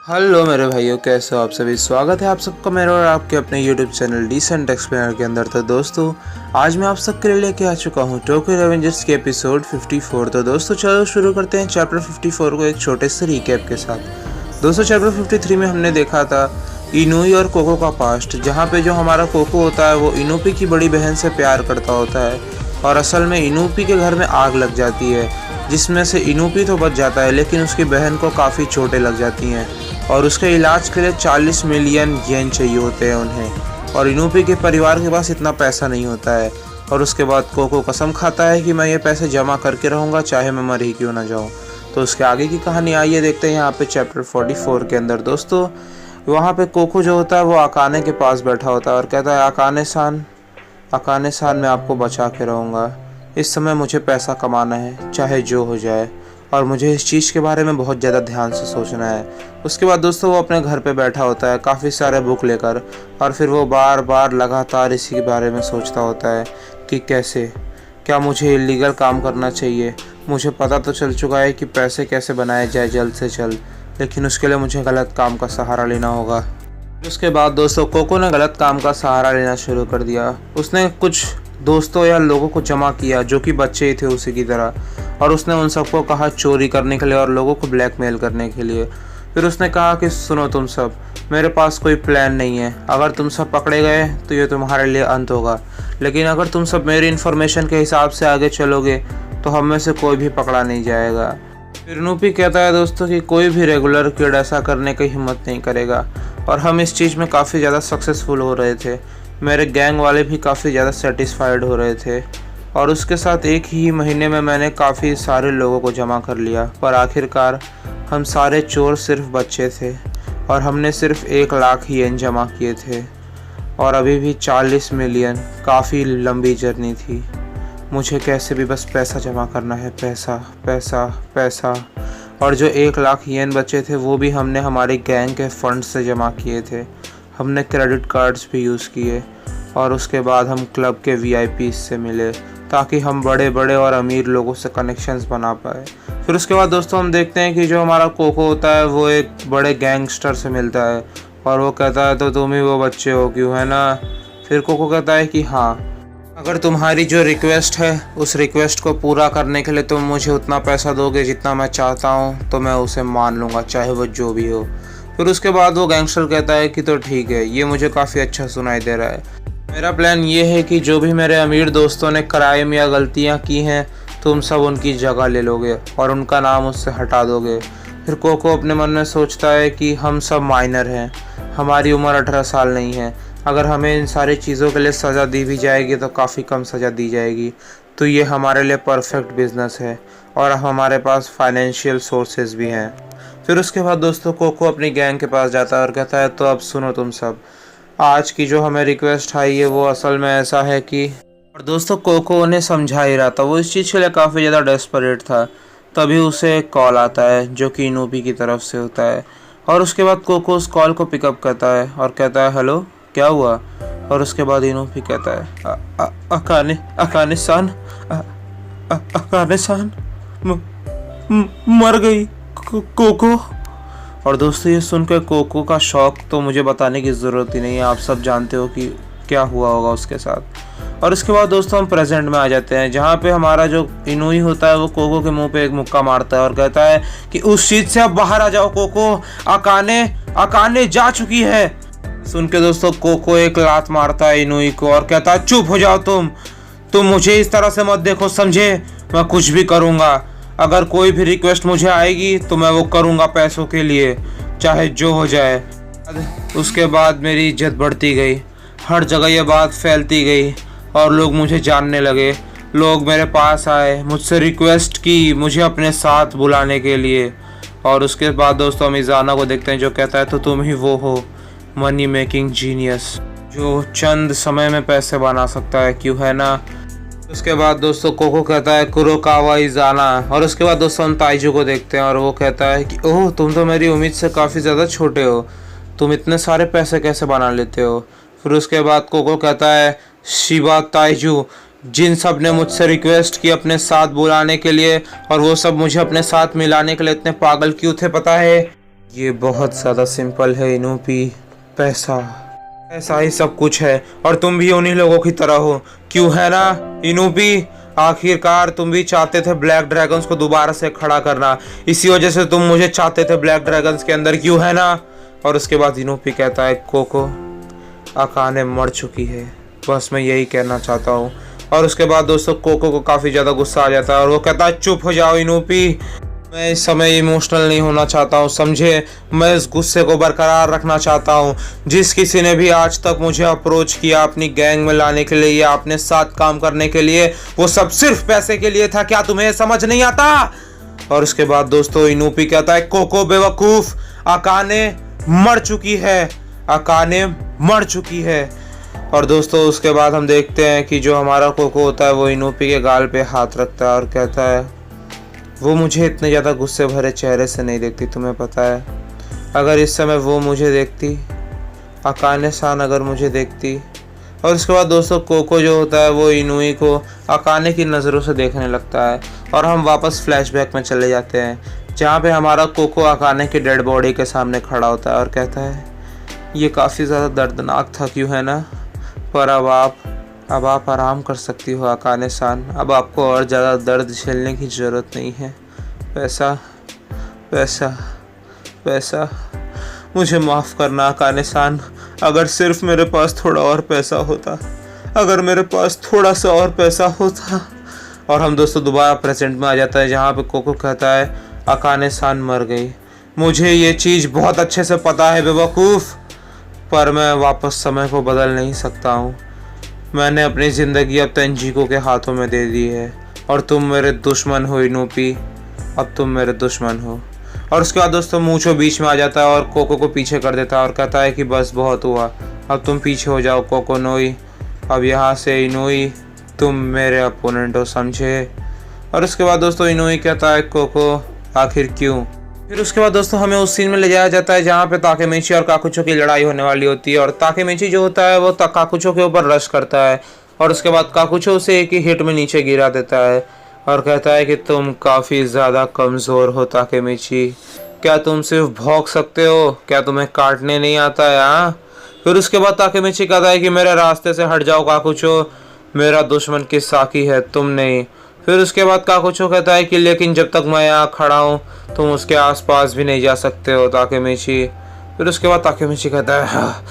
Hello मेरे भाइयों, कैसे हो आप सभी। स्वागत है आप सबका मेरे और आपके अपने यूट्यूब चैनल डिसेंट एक्सप्लेनर के अंदर। तो दोस्तों, आज मैं आप सबके लिए लेके आ चुका हूँ टोक्यो रेवेंजर्स के एपिसोड 54। तो दोस्तों चलो शुरू करते हैं चैप्टर 54 को एक छोटे से रिकैप के साथ। दोस्तों चैप्टर 53 में हमने देखा था इनुई और कोको का पास्ट, जहाँ पे जो हमारा कोको होता है वो इनुपी की बड़ी बहन से प्यार करता होता है और असल में इनुपी के घर में आग लग जाती है, जिसमें से इनुपी तो बच जाता है लेकिन उसकी बहन को काफ़ी चोटें लग जाती हैं और उसके इलाज के लिए 40 मिलियन येन चाहिए होते हैं उन्हें। और इनुपी के परिवार के पास इतना पैसा नहीं होता है और उसके बाद कोको कसम खाता है कि मैं ये पैसे जमा करके रहूँगा चाहे मैं मर ही क्यों ना जाऊँ। तो उसके आगे की कहानी आइए देखते हैं यहाँ पे चैप्टर 44 के अंदर। दोस्तों वहाँ पे कोको जो होता है वो अकाने के पास बैठा होता है और कहता है, अकाने सान मैं आपको बचा के रहूँगा। इस समय मुझे पैसा कमाना है चाहे जो हो जाए और मुझे इस चीज़ के बारे में बहुत ज़्यादा ध्यान से सोचना है। उसके बाद दोस्तों वो अपने घर पे बैठा होता है काफ़ी सारे बुक लेकर और फिर वो बार बार लगातार इसी के बारे में सोचता होता है कि क्या मुझे इलीगल काम करना चाहिए। मुझे पता तो चल चुका है कि पैसे कैसे बनाए जाए जल्द से जल्द, लेकिन उसके लिए मुझे गलत काम का सहारा लेना होगा। उसके बाद दोस्तों कोको ने गलत काम का सहारा लेना शुरू कर दिया। उसने कुछ दोस्तों या लोगों को जमा किया जो कि बच्चे ही थे उसी की तरह, और उसने उन सबको कहा चोरी करने के लिए और लोगों को ब्लैकमेल करने के लिए। फिर उसने कहा कि सुनो तुम सब, मेरे पास कोई प्लान नहीं है। अगर तुम सब पकड़े गए तो ये तुम्हारे लिए अंत होगा, लेकिन अगर तुम सब मेरी इन्फॉर्मेशन के हिसाब से आगे चलोगे तो हम में से कोई भी पकड़ा नहीं जाएगा। फिर नूपी कहता है दोस्तों कि कोई भी रेगुलर किड ऐसा करने की हिम्मत नहीं करेगा और हम इस चीज़ में काफ़ी ज़्यादा सक्सेसफुल हो रहे थे। मेरे गैंग वाले भी काफ़ी ज़्यादा सेटिस्फाइड हो रहे थे और उसके साथ एक ही महीने में मैंने काफ़ी सारे लोगों को जमा कर लिया। पर आखिरकार हम सारे चोर सिर्फ बच्चे थे और हमने सिर्फ 1 लाख येन जमा किए थे और अभी भी 40 मिलियन। काफ़ी लंबी जर्नी थी। मुझे कैसे भी बस पैसा जमा करना है, पैसा पैसा पैसा। और जो 1 लाख येन बचे थे वो भी हमने हमारे गैंग के फंड से जमा किए थे। हमने क्रेडिट कार्ड्स भी यूज़ किए और उसके बाद हम क्लब के VIP से मिले ताकि हम बड़े बड़े और अमीर लोगों से कनेक्शंस बना पाए। फिर उसके बाद दोस्तों हम देखते हैं कि जो हमारा कोको होता है वो एक बड़े गैंगस्टर से मिलता है और वो कहता है तो तुम ही वो बच्चे हो क्यों, है ना। फिर कोको कहता है कि हाँ, अगर तुम्हारी जो रिक्वेस्ट है उस रिक्वेस्ट को पूरा करने के लिए तुम मुझे उतना पैसा दोगे जितना मैं चाहता हूँ तो मैं उसे मान लूँगा चाहे वो जो भी हो। फिर उसके बाद वो गैंगस्टर कहता है कि तो ठीक है, ये मुझे काफ़ी अच्छा सुनाई दे रहा है। मेरा प्लान ये है कि जो भी मेरे अमीर दोस्तों ने क्राइम या गलतियाँ की हैं तुम सब उनकी जगह ले लोगे और उनका नाम उससे हटा दोगे। फिर कोको अपने मन में सोचता है कि हम सब माइनर हैं, हमारी उम्र 18 साल नहीं है। अगर हमें इन सारी चीज़ों के लिए सज़ा दी भी जाएगी तो काफ़ी कम सज़ा दी जाएगी, तो ये हमारे लिए परफेक्ट बिजनेस है और हमारे पास फाइनेंशियल सोर्सेज भी हैं। फिर उसके बाद दोस्तों कोको अपनी गैंग के पास जाता है और कहता है तो अब सुनो तुम सब, आज की जो हमें रिक्वेस्ट आई है वो असल में ऐसा है कि। और दोस्तों कोको उन्हें समझा ही रहा था, वो इस चीज़ के लिए काफ़ी ज़्यादा डेस्परेट था। तभी उसे एक कॉल आता है जो कि इनुपी की तरफ से होता है और उसके बाद कोको उस कॉल को पिकअप करता है और कहता है हेलो, क्या हुआ। और उसके बाद इनुपी कहता है अकाने सान मर गई कोको। और दोस्तों ये सुनकर कोको का शौक तो मुझे बताने की ज़रूरत ही नहीं है, आप सब जानते हो कि क्या हुआ होगा उसके साथ। और इसके बाद दोस्तों हम प्रेजेंट में आ जाते हैं जहाँ पे हमारा जो इनुई होता है वो कोको के मुंह पे एक मुक्का मारता है और कहता है कि उस चीज़ से अब बाहर आ जाओ कोको, अकाने जा चुकी है। सुन के दोस्तों कोको एक लात मारता है इनुई को और कहता है चुप हो जाओ तुम मुझे इस तरह से मत देखो, समझे। मैं कुछ भी करूँगा, अगर कोई भी रिक्वेस्ट मुझे आएगी तो मैं वो करूँगा पैसों के लिए चाहे जो हो जाए। उसके बाद मेरी इज्जत बढ़ती गई, हर जगह ये बात फैलती गई और लोग मुझे जानने लगे। लोग मेरे पास आए, मुझसे रिक्वेस्ट की मुझे अपने साथ बुलाने के लिए। और उसके बाद दोस्तों हम इज़ाना को देखते हैं जो कहता है तो तुम ही वो हो मनी मेकिंग जीनियस जो चंद समय में पैसे बना सकता है, क्यों, है ना। उसके बाद दोस्तों कोको कहता है कुरोकावा इज़ाना। और उसके बाद दोस्तों हम ताइजू को देखते हैं और वो कहता है कि ओह तुम तो मेरी उम्मीद से काफ़ी ज़्यादा छोटे हो, तुम इतने सारे पैसे कैसे बना लेते हो। फिर उसके बाद कोको कहता है शिबा ताइजू, जिन सब ने मुझसे रिक्वेस्ट की अपने साथ बुलाने के लिए और वो सब मुझे अपने साथ मिलाने के लिए इतने पागल क्यों थे पता है। ये बहुत ज़्यादा सिंपल है इनोपी। पैसा, पैसा ही सब कुछ है और तुम भी उन्हीं लोगों की तरह हो, क्यों है ना इनोपी? आखिरकार तुम भी चाहते थे ब्लैक ड्रैगन्स को दोबारा से खड़ा करना, इसी वजह से तुम मुझे चाहते थे ब्लैक ड्रैगन्स के अंदर, क्यों है ना? और उसके बाद इनोपी कहता है कोको, अकाने मर चुकी है, बस मैं यही कहना चाहता हूँ। और उसके बाद दोस्तों कोको को काफ़ी ज़्यादा गुस्सा आ जाता है और वो कहता है चुप हो जाओ इनोपी, मैं इस समय इमोशनल नहीं होना चाहता हूँ, समझे? मैं इस गुस्से को बरकरार रखना चाहता हूँ। जिस किसी ने भी आज तक मुझे अप्रोच किया अपनी गैंग में लाने के लिए या अपने साथ काम करने के लिए, वो सब सिर्फ पैसे के लिए था, क्या तुम्हें समझ नहीं आता? और उसके बाद दोस्तों इनोपी कहता है कोको बेवकूफ़, अकाने मर चुकी है, अकाने मर चुकी है। और दोस्तों उसके बाद हम देखते हैं कि जो हमारा कोको होता है वो इनोपी के गाल पे हाथ रखता है और कहता है वो मुझे इतने ज़्यादा गुस्से भरे चेहरे से नहीं देखती, तुम्हें पता है? अगर इस समय वो मुझे देखती, अकाने सान अगर मुझे देखती। और उसके बाद दोस्तों कोको जो होता है वो इनुई को अकाने की नज़रों से देखने लगता है और हम वापस फ्लैशबैक में चले जाते हैं जहाँ पे हमारा कोको अकाने की डेड बॉडी के सामने खड़ा होता है और कहता है ये काफ़ी ज़्यादा दर्दनाक था, क्यों है ना? पर अब आप आराम कर सकती हो अकाने सान, अब आपको और ज़्यादा दर्द झेलने की ज़रूरत नहीं है। पैसा, पैसा, पैसा, मुझे माफ़ करना अकाने सान, अगर सिर्फ मेरे पास थोड़ा और पैसा होता, अगर मेरे पास थोड़ा सा और पैसा होता। और हम दोस्तों दोबारा प्रेजेंट में आ जाता है जहाँ पे कोको कहता है अकाने सान मर गई, मुझे ये चीज़ बहुत अच्छे से पता है बेवकूफ़, पर मैं वापस समय को बदल नहीं सकता हूँ। मैंने अपनी ज़िंदगी अब तेंजिको के हाथों में दे दी है और तुम मेरे दुश्मन हो इनोपी, अब तुम मेरे दुश्मन हो। और उसके बाद दोस्तों मूंछो बीच में आ जाता है और कोको को पीछे कर देता है और कहता है कि बस बहुत हुआ, अब तुम पीछे हो जाओ कोको नोई, अब यहाँ से इनोई तुम मेरे अपोनेंट हो, समझे? और उसके बाद दोस्तों इनोई कहता है कोको आखिर क्यों? फिर उसके बाद दोस्तों हमें उस सीन में ले जाया जाता है जहाँ पे ताकेमिची और काकुचो की लड़ाई होने वाली होती है और ताकेमिची जो होता है वो काकुचो के ऊपर रश करता है और उसके बाद काकुचो उसे एक ही हिट में नीचे गिरा देता है और कहता है कि तुम काफ़ी ज़्यादा कमज़ोर हो ताकेमिची, क्या तुम सिर्फ भौंक सकते हो, क्या तुम्हें काटने नहीं आता है? हाँ। फिर उसके बाद ताकेमिची कहता है कि मेरे रास्ते से हट जाओ काकुचो, मेरा दुश्मन किसाकी है, तुम नहीं। फिर उसके बाद काकुचो कहता है कि लेकिन जब तक मैं यहाँ खड़ा हूँ तुम उसके आसपास भी नहीं जा सकते हो ताकेमिची। फिर उसके बाद ताकेमिची कहता है हाँ,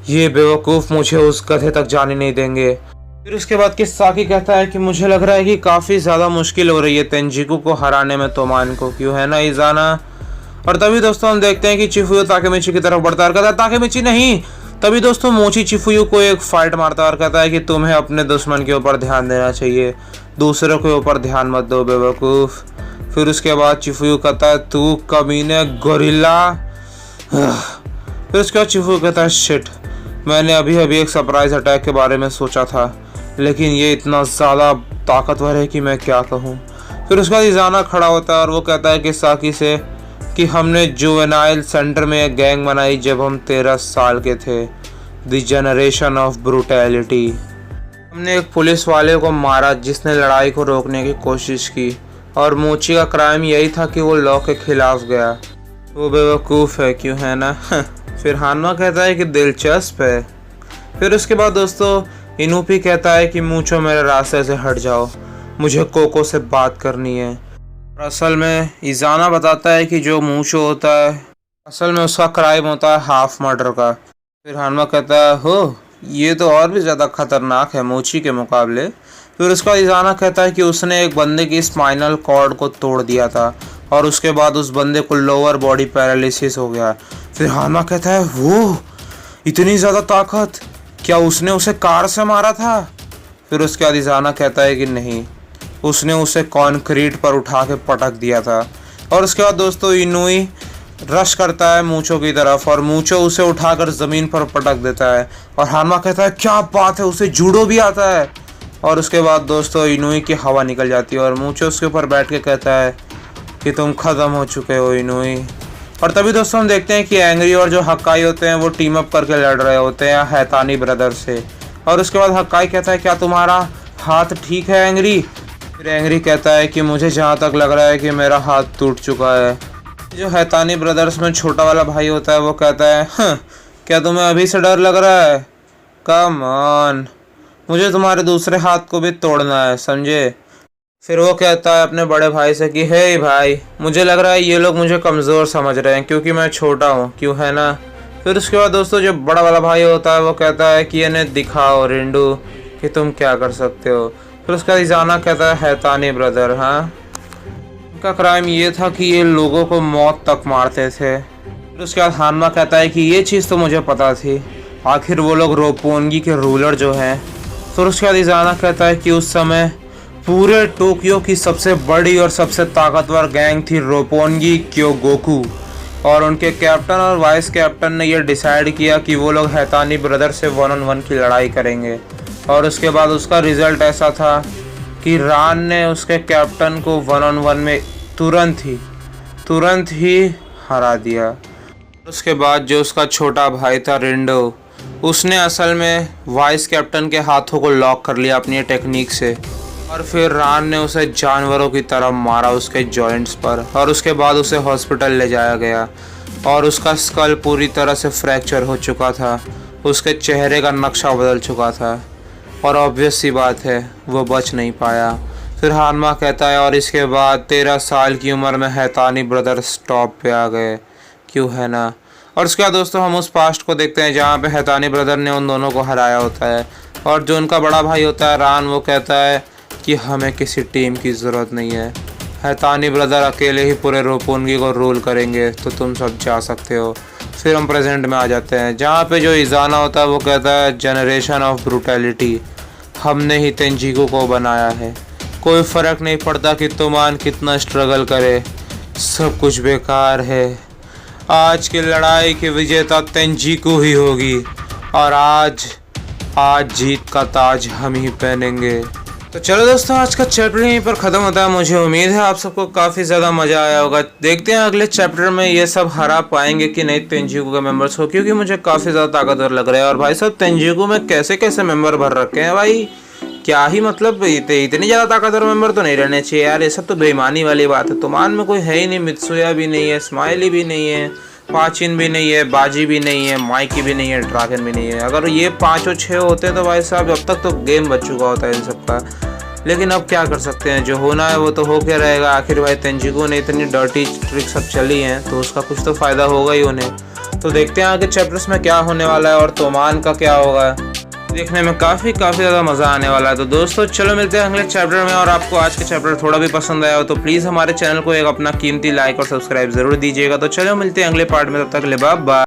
ये बेवकूफ़ मुझे उस गधे तक जाने नहीं देंगे। फिर उसके बाद किसाकी कहता है कि मुझे लग रहा है कि काफ़ी ज़्यादा मुश्किल हो रही है तेंजिको को हराने में तोमान को, क्यों है ना इज़ाना? और तभी दोस्तों हम देखते हैं कि चिफुयो ताकेमिची की तरफ बढ़ता है, कहता है ताकेमिची नहीं। तभी दोस्तों मोची चिफुयो को एक फाइट मारता है और कहता है कि तुम्हें अपने दुश्मन के ऊपर ध्यान देना चाहिए, दूसरों के ऊपर ध्यान मत दो बेवकूफ़। फिर उसके बाद चिफुयो कहता है तू कमीने गोरिल्ला। फिर उसके बाद चिफुयो कहता है शिट, मैंने अभी अभी एक सरप्राइज अटैक के बारे में सोचा था लेकिन ये इतना ज़्यादा ताकतवर है कि मैं क्या कहूँ। फिर उसके बाद इज़ाना खड़ा होता है और वो कहता है कि साकी से कि हमने जुवेनाइल सेंटर में एक गैंग बनाई जब हम 13 साल के थे, द जनरेशन ऑफ ब्रूटैलिटी। हमने एक पुलिस वाले को मारा जिसने लड़ाई को रोकने की कोशिश की और मोची का क्राइम यही था कि वो लॉ के खिलाफ गया, वो बेवकूफ़ है, क्यों है ना? फिर हानमा कहता है कि दिलचस्प है। फिर उसके बाद दोस्तों इनोपी कहता है कि मूंछो मेरे रास्ते से हट जाओ, मुझे कोको से बात करनी है। और असल में इज़ाना बताता है कि जो मूंछो होता है असल में उसका क्राइम होता है हाफ मर्डर का। फिर हानमा कहता है हो, ये तो और भी ज़्यादा खतरनाक है मोची के मुकाबले। फिर उसका इज़ाना कहता है कि उसने एक बंदे की स्पाइनल कॉर्ड को तोड़ दिया था और उसके बाद उस बंदे को लोअर बॉडी पैरालिसिस हो गया। फिर हानमा कहता है वो इतनी ज़्यादा ताकत, क्या उसने उसे कार से मारा था? फिर उसके बाद इज़ाना कहता है कि नहीं, उसने उसे कंक्रीट पर उठा के पटक दिया था। और उसके बाद दोस्तों इनुई रश करता है मूंछो की तरफ और मूंछो उसे उठाकर ज़मीन पर पटक देता है और हानमा कहता है क्या बात है, उसे जूडो भी आता है। और उसके बाद दोस्तों इनुई की हवा निकल जाती है और मूंछो उसके ऊपर बैठ के कहता है कि तुम ख़त्म हो चुके हो इनुई। और तभी दोस्तों हम देखते हैं कि एंग्री और जो हक्काई होते हैं वो टीम अप करके लड़ रहे होते हैं हैतानी ब्रदर से। और उसके बाद हक्काई कहता है क्या तुम्हारा हाथ ठीक है एंग्री? फिर एंग्री कहता है कि मुझे जहाँ तक लग रहा है कि मेरा हाथ टूट चुका है। जो हैतानी ब्रदर्स में छोटा वाला भाई होता है वो कहता है, हाँ, क्या तुम्हें अभी से डर लग रहा है? कम ऑन, मुझे तुम्हारे दूसरे हाथ को भी तोड़ना है, समझे? फिर वो कहता है अपने बड़े भाई से कि हे भाई, मुझे लग रहा है ये लोग मुझे कमज़ोर समझ रहे हैं क्योंकि मैं छोटा हूँ, क्यों है ना? फिर उसके बाद दोस्तों जो बड़ा वाला भाई होता है वो कहता है कि इन्हें दिखाओ रिंडू कि तुम क्या कर सकते हो। फिर उसका इजाना कहता है हैतानी ब्रदर, हाँ, उनका क्राइम ये था कि ये लोगों को मौत तक मारते थे। फिर उसके बाद हानमा कहता है कि ये चीज़ तो मुझे पता थी, आखिर वो लोग रोपोंगी के रूलर जो हैं। फिर उसके बाद इजाना कहता है कि उस समय पूरे टोक्यो की सबसे बड़ी और सबसे ताकतवर गैंग थी रोपोंगी क्योगोकू, और उनके कैप्टन और वाइस कैप्टन ने यह डिसाइड किया कि वो लोग हैतानी ब्रदर से 1-on-1 की लड़ाई करेंगे। और उसके बाद उसका रिज़ल्ट ऐसा था कि रान ने उसके कैप्टन को 1-on-1 में तुरंत ही हरा दिया। उसके बाद जो उसका छोटा भाई था रिंडो, उसने असल में वाइस कैप्टन के हाथों को लॉक कर लिया अपनी टेक्निक से, और फिर रान ने उसे जानवरों की तरह मारा उसके जॉइंट्स पर, और उसके बाद उसे हॉस्पिटल ले जाया गया और उसका स्कल पूरी तरह से फ्रैक्चर हो चुका था, उसके चेहरे का नक्शा बदल चुका था और ऑब्वियस सी बात है वो बच नहीं पाया। फिर हानमा कहता है और इसके बाद 13 साल की उम्र में हैतानी ब्रदर्स टॉप पे आ गए, क्यों है ना? और उसके बाद दोस्तों हम उस पास्ट को देखते हैं जहाँ पे हैतानी ब्रदर ने उन दोनों को हराया होता है, और जो उनका बड़ा भाई होता है रान, वो कहता है कि हमें किसी टीम की ज़रूरत नहीं है, हैतानी ब्रदर अकेले ही पूरे रोपोंगी को रूल करेंगे, तो तुम सब जा सकते हो। फिर हम प्रेजेंट में आ जाते हैं जहाँ पे जो इजाना होता है वो कहता है जनरेशन ऑफ ब्रूटैलिटी, हमने ही तेंजिको को बनाया है, कोई फ़र्क नहीं पड़ता कि तुमान कितना स्ट्रगल करे, सब कुछ बेकार है, आज की लड़ाई की विजेता तेंजिको ही होगी, और आज जीत का ताज हम ही पहनेंगे। तो चलो दोस्तों, आज का चैप्टर यहीं पर ख़त्म होता है। मुझे उम्मीद है आप सबको काफ़ी ज़्यादा मज़ा आया होगा। देखते हैं अगले चैप्टर में ये सब हरा पाएंगे कि नहीं तेंजिको के मेंबर्स को, क्योंकि मुझे काफ़ी ज़्यादा ताकतवर लग रहा है। और भाई साहब तेंजिको में कैसे कैसे मेंबर भर रखे हैं भाई, क्या ही मतलब, इतनी ज़्यादा ताकतवर मेंबर तो नहीं रहने चाहिए यार, ये सब तो बेईमानी वाली बात है। तुमान में कोई है ही नहीं, मित्सुया भी नहीं है, स्माइली भी नहीं है, पाचिन भी नहीं है, बाजी भी नहीं है, माइकी भी नहीं है, ड्रैगन भी नहीं है। अगर ये 5-6 होते तो भाई साहब अब तक तो गेम बच चुका होता है इन सब का, लेकिन अब क्या कर सकते हैं, जो होना है वो तो हो के रहेगा। आखिर भाई तेंजिको ने इतनी डर्टी ट्रिक सब चली हैं तो उसका कुछ तो फ़ायदा होगा ही उन्हें। तो देखते हैं आगे चैप्टर्स में क्या होने वाला है और तोमान का क्या होगा, देखने में काफ़ी ज़्यादा मज़ा आने वाला है। तो दोस्तों चलो मिलते हैं अगले चैप्टर में, और आपको आज के चैप्टर थोड़ा भी पसंद आया हो तो प्लीज़ हमारे चैनल को एक अपना कीमती लाइक और सब्सक्राइब ज़रूर दीजिएगा। तो चलो मिलते हैं अगले पार्ट में, तब तक के लिए बाय बाय।